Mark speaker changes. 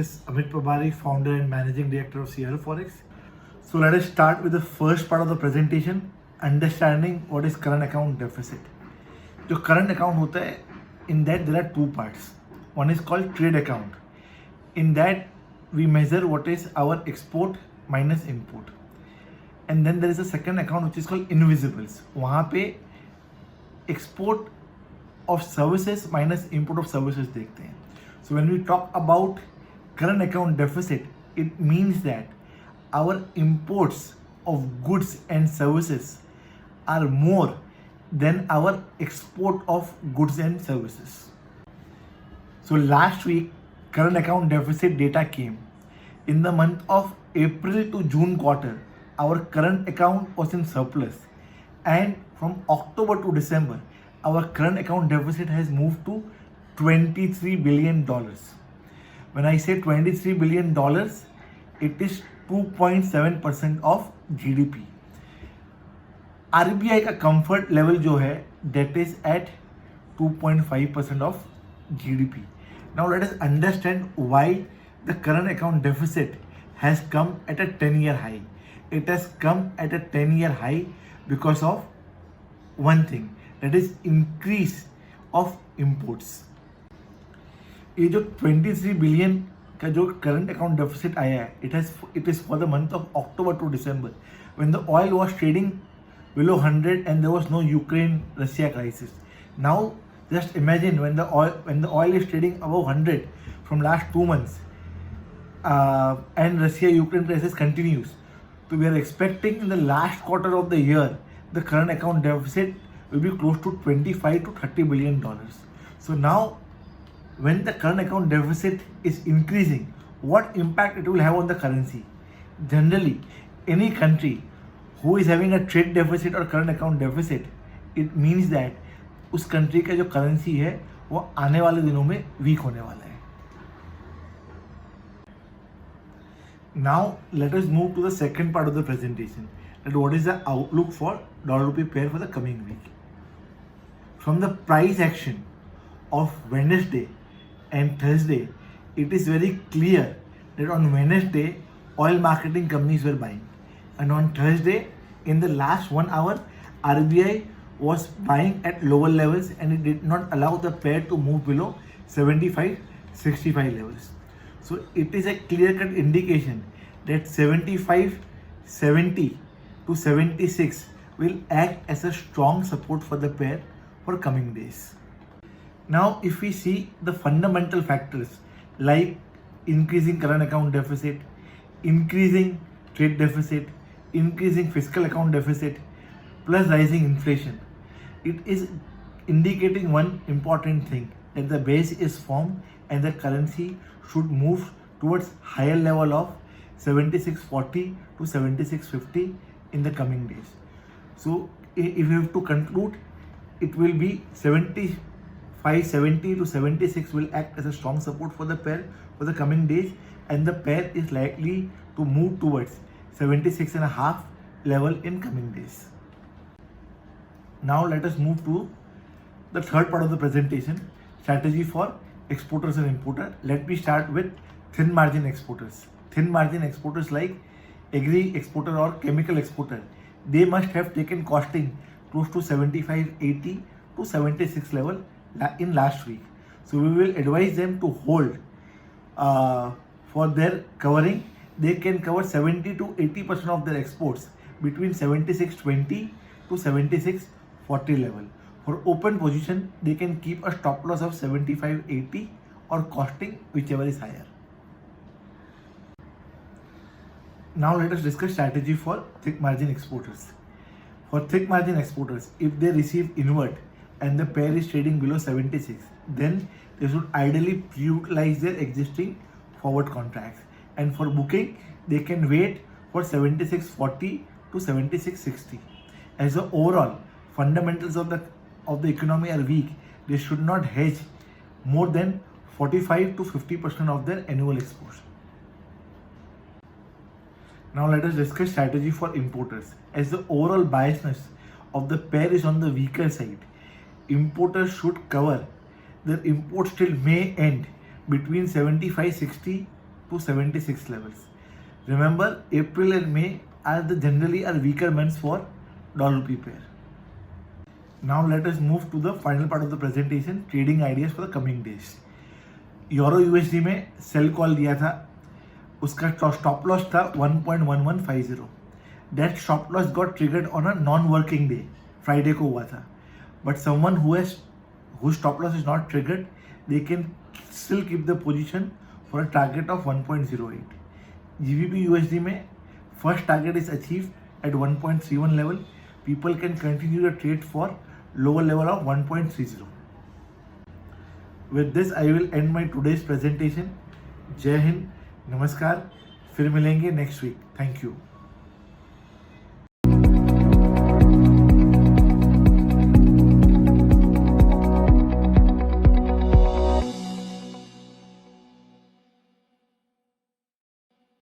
Speaker 1: is Amit Prabhari, founder and managing director of CR Forex. So let us start with the first part of the presentation, understanding what is current account deficit. जो current account होता है, in that there are two parts. One is called trade account. In that we measure what is our export minus import. And then there is a second account which is called invisibles. वहाँ पे export of services minus import of services देखते हैं. So when we talk about current account deficit, it means that our imports of goods and services are more than our export of goods and services. So last week, current account deficit data came. In the month of April to June quarter, our current account was in surplus. And from October to December, our current account deficit has moved to $23 billion. When I say $23 billion, it is 2.7% of GDP. RBI का comfort level जो है, that is at 2.5% of GDP. Now let us understand why the current account deficit has come at a 10-year high. It has come at a 10-year high because of one thing, that is increase of imports. ये जो 23 billion का जो current account deficit आया है, it is for the month of October to December, when the oil was trading below 100 and there was no Ukraine-Russia crisis. Now just imagine when the oil is trading above 100 from last 2 months and Russia-Ukraine crisis continues. So we are expecting in the last quarter of the year the current account deficit will be close to 25 to 30 billion dollars. So now when the current account deficit is increasing, what impact it will have on the currency? Generally, any country who is having a trade deficit or current account deficit, it means that उस country का जो currency है वो आने वाले दिनों में weak होने वाला है. Now let us move to the second part of the presentation, that what is the outlook for dollar rupee pair for the coming week. From the price action of Wednesday and Thursday, it is very clear that on Wednesday, oil marketing companies were buying. And on Thursday, in the last 1 hour, RBI was buying at lower levels and it did not allow the pair to move below 75-65 levels. So it is a clear-cut indication that 75-70 to 76 will act as a strong support for the pair for coming days. Now, if we see the fundamental factors like increasing current account deficit, increasing trade deficit, increasing fiscal account deficit, plus rising inflation, it is indicating one important thing, that the base is formed and the currency should move towards higher level of 76.40 to 76.50 in the coming days. So if you have to conclude, it will be 75.70 to 76 will act as a strong support for the pair for the coming days, and the pair is likely to move towards 76.5 level in coming days. Now let us move to the third part of the presentation, strategy for exporters and importers. Let me start with thin margin exporters. Thin margin exporters like agri exporter or chemical exporter, they must have taken costing close to 75.80 to 76 level in last week. So we will advise them to hold for their covering. They can cover 70 to 80% of their exports between 76.20 to 76.40 level. For open position, they can keep a stop loss of 75.80 or costing, whichever is higher. Now let us discuss strategy for thick margin exporters. For thick margin exporters, if they receive inward and the pair is trading below 76, then they should ideally utilize their existing forward contracts. And for booking, they can wait for 76.40 to 76.60. As the overall fundamentals of the economy are weak, they should not hedge more than 45 to 50% of their annual exposure. Now let us discuss strategy for importers. As the overall biasness of the pair is on the weaker side, importers should cover their imports till May end between 75.60 to 76 levels. Remember, April and May are generally weaker months for dollar rupee pair. Now let us move to the final part of the presentation, trading ideas for the coming days. Euro USD में cell call दिया था, उसका stop loss था 1.1150. That stop loss got triggered on a non working day, Friday को हुआ था. But someone whose stop loss is not triggered, they can still keep the position for a target of 1.08. GBP USD में first target is achieved at 1.31 level. People can continue the trade for lower level of 1.30. With this, I will end my today's presentation. जय हिंद, नमस्कार, फिर मिलेंगे next week. Thank you.